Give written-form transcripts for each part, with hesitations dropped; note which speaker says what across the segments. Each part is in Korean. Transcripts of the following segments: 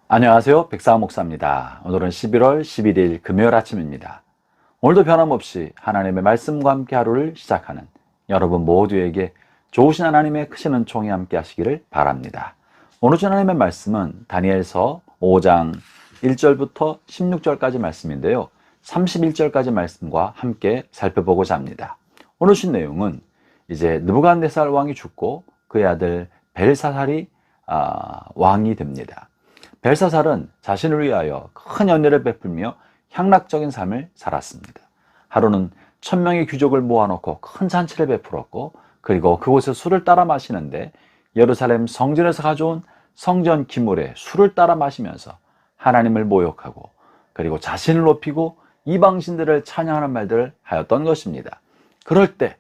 Speaker 1: 안녕하세요. 백사원 목사입니다. 오늘은 11월 11일 금요일 아침입니다. 오늘도 변함없이 하나님의 말씀과 함께 하루를 시작하는 여러분 모두에게 좋으신 하나님의 크신 은총이 함께 하시기를 바랍니다. 오늘 하나님의 말씀은 다니엘서 5장 1절부터 16절까지 말씀인데요. 31절까지 말씀과 함께 살펴보고자 합니다. 오늘 신 내용은 이제 느부갓네살 왕이 죽고 그의 아들 벨사살이 왕이 됩니다. 벨사살은 자신을 위하여 큰 연회를 베풀며 향락적인 삶을 살았습니다. 하루는 1000명의 귀족을 모아놓고 큰 잔치를 베풀었고, 그리고 그곳에 술을 따라 마시는데 예루살렘 성전에서 가져온 성전 기물에 술을 따라 마시면서 하나님을 모욕하고, 그리고 자신을 높이고 이방신들을 찬양하는 말들을 하였던 것입니다. 그럴 때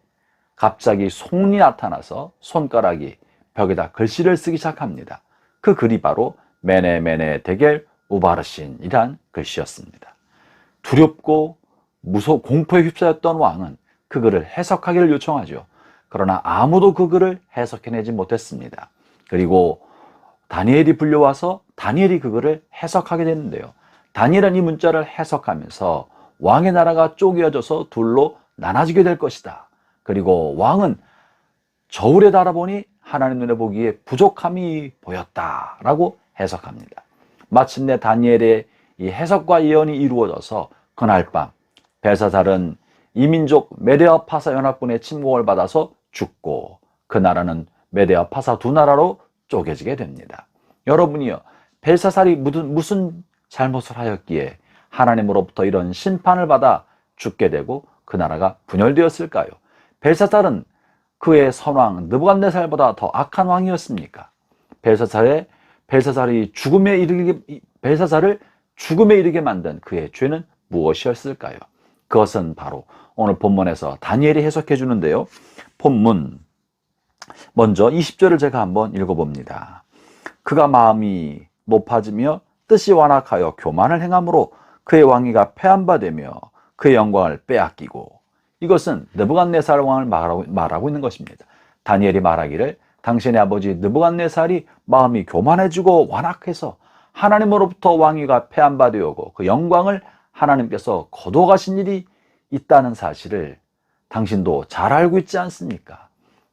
Speaker 1: 갑자기 손이 나타나서 손가락이 벽에다 글씨를 쓰기 시작합니다. 그 글이 바로 메네 데겔 우바르신이란 글씨였습니다. 두렵고 공포에 휩싸였던 왕은 그 글을 해석하기를 요청하죠. 그러나 아무도 그 글을 해석해내지 못했습니다. 그리고 다니엘이 불려와서 다니엘이 그 글을 해석하게 됐는데요. 다니엘은 이 문자를 해석하면서 왕의 나라가 쪼개어져서 둘로 나눠지게 될 것이다. 그리고 왕은 저울에 달아보니 하나님 눈에 보기에 부족함이 보였다라고 해석합니다. 마침내 다니엘의 이 해석과 예언이 이루어져서 그날 밤 벨사살은 이민족 메데와 파사 연합군의 침공을 받아서 죽고, 그 나라는 메데와 파사 두 나라로 쪼개지게 됩니다. 여러분이요, 벨사살이 무슨 잘못을 하였기에 하나님으로부터 이런 심판을 받아 죽게 되고 그 나라가 분열되었을까요? 벨사살은 그의 선왕 느부갓네살보다 더 악한 왕이었습니까? 벨사살을 죽음에 이르게 만든 그의 죄는 무엇이었을까요? 그것은 바로 오늘 본문에서 다니엘이 해석해 주는데요. 본문 먼저 20절을 제가 한번 읽어봅니다. 그가 마음이 높아지며 뜻이 완악하여 교만을 행함으로 그의 왕위가 폐한바되며 그의 영광을 빼앗기고. 이것은 느부갓네살 왕을 말하고 있는 것입니다. 다니엘이 말하기를 당신의 아버지 느부갓네살이 마음이 교만해지고 완악해서 하나님으로부터 왕위가 폐한바되었고 그 영광을 하나님께서 거둬가신 일이 있다는 사실을 당신도 잘 알고 있지 않습니까?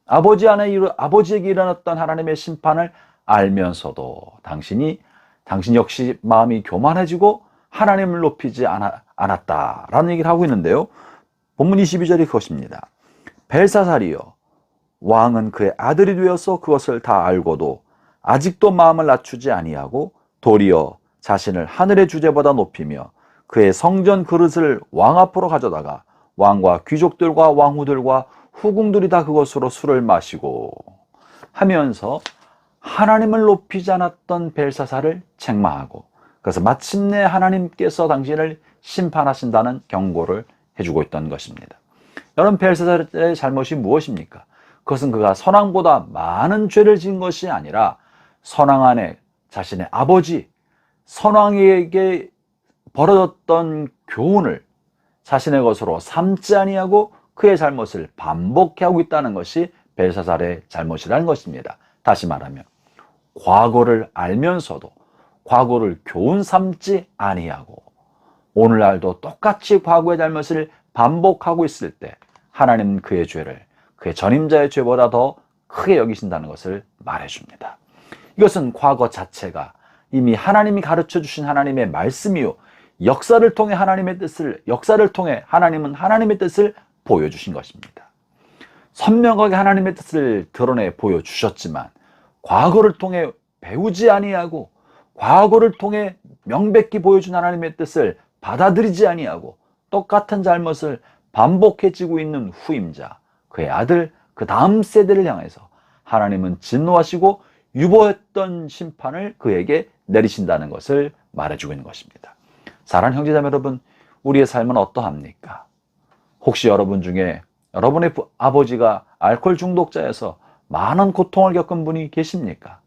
Speaker 1: 아버지에게 일어났던 하나님의 심판을 알면서도 당신 역시 마음이 교만해지고 하나님을 높이지 않았다라는 얘기를 하고 있는데요. 본문 22절이 그것입니다. 벨사살이여, 왕은 그의 아들이 되어서 그것을 다 알고도 아직도 마음을 낮추지 아니하고 도리어 자신을 하늘의 주제보다 높이며 그의 성전 그릇을 왕 앞으로 가져다가 왕과 귀족들과 왕후들과 후궁들이 다 그것으로 술을 마시고 하면서 하나님을 높이지 않았던 벨사살을 책망하고, 그래서 마침내 하나님께서 당신을 심판하신다는 경고를 해주고 있던 것입니다. 여러분, 벨사살의 잘못이 무엇입니까? 그것은 그가 선왕보다 많은 죄를 지은 것이 아니라 선왕 안에 자신의 아버지 선왕에게 벌어졌던 교훈을 자신의 것으로 삼지 아니하고 그의 잘못을 반복하고 있다는 것이 벨사살의 잘못이라는 것입니다. 다시 말하면 과거를 알면서도 과거를 교훈 삼지 아니하고 오늘날도 똑같이 과거의 잘못을 반복하고 있을 때 하나님은 그의 죄를 그의 전임자의 죄보다 더 크게 여기신다는 것을 말해줍니다. 이것은 과거 자체가 이미 하나님이 가르쳐 주신 하나님의 말씀이요, 역사를 통해 하나님은 하나님의 뜻을 보여주신 것입니다. 선명하게 하나님의 뜻을 드러내 보여주셨지만 과거를 통해 배우지 아니하고 과거를 통해 명백히 보여준 하나님의 뜻을 받아들이지 아니하고 똑같은 잘못을 반복해지고 있는 후임자, 그의 아들, 그 다음 세대를 향해서 하나님은 진노하시고 유보했던 심판을 그에게 내리신다는 것을 말해주고 있는 것입니다. 사랑하는 형제자매 여러분, 우리의 삶은 어떠합니까? 혹시 여러분 중에 여러분의 아버지가 알코올 중독자여서 많은 고통을 겪은 분이 계십니까?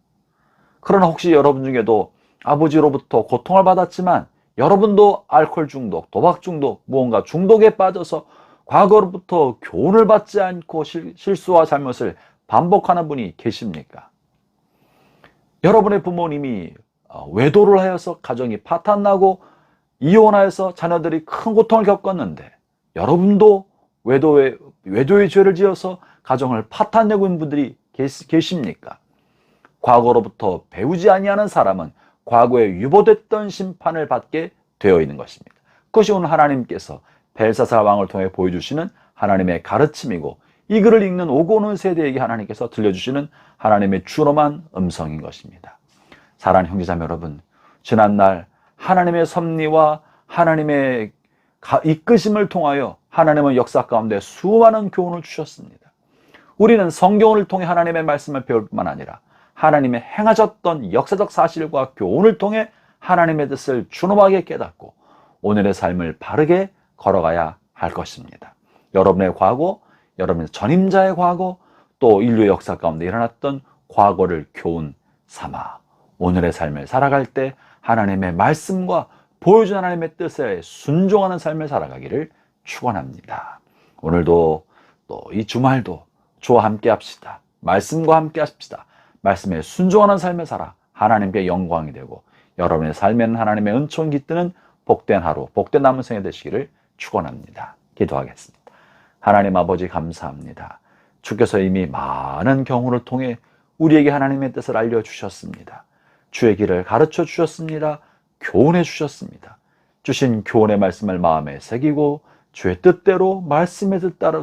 Speaker 1: 그러나 혹시 여러분 중에도 아버지로부터 고통을 받았지만 여러분도 알코올 중독, 도박 중독, 무언가 중독에 빠져서 과거로부터 교훈을 받지 않고 실수와 잘못을 반복하는 분이 계십니까? 여러분의 부모님이 외도를 하여서 가정이 파탄나고 이혼하여서 자녀들이 큰 고통을 겪었는데, 여러분도 외도의 죄를 지어서 가정을 파탄내고 있는 분들이 계십니까? 과거로부터 배우지 아니하는 사람은 과거에 유보됐던 심판을 받게 되어 있는 것입니다. 그것이 오늘 하나님께서 벨사살 왕을 통해 보여주시는 하나님의 가르침이고, 이 글을 읽는 오고 오는 세대에게 하나님께서 들려주시는 하나님의 준엄한 음성인 것입니다. 사랑하는 형제자매 여러분, 지난날 하나님의 섭리와 하나님의 이끄심을 통하여 하나님은 역사 가운데 수많은 교훈을 주셨습니다. 우리는 성경을 통해 하나님의 말씀을 배울 뿐만 아니라 하나님의 행하셨던 역사적 사실과 교훈을 통해 하나님의 뜻을 준엄하게 깨닫고 오늘의 삶을 바르게 걸어가야 할 것입니다. 여러분의 과거, 여러분의 전임자의 과거, 또 인류의 역사 가운데 일어났던 과거를 교훈 삼아 오늘의 삶을 살아갈 때 하나님의 말씀과 보여준 하나님의 뜻에 순종하는 삶을 살아가기를 축원합니다. 오늘도 또 이 주말도 주와 함께 합시다. 말씀과 함께 합시다. 말씀에 순종하는 삶을 살아 하나님께 영광이 되고 여러분의 삶에는 하나님의 은총 깃드는 복된 하루, 복된 남은 생이 되시기를 축원합니다. 기도하겠습니다. 하나님 아버지 감사합니다. 주께서 이미 많은 경우를 통해 우리에게 하나님의 뜻을 알려주셨습니다. 주의 길을 가르쳐 주셨습니다. 교훈해 주셨습니다. 주신 교훈의 말씀을 마음에 새기고 주의 뜻대로, 말씀의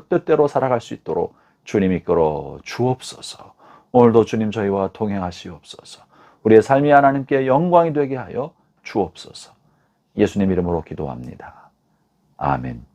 Speaker 1: 뜻대로 살아갈 수 있도록 주님 이끌어 주옵소서. 오늘도 주님 저희와 동행하시옵소서. 우리의 삶이 하나님께 영광이 되게 하여 주옵소서. 예수님 이름으로 기도합니다. 아멘.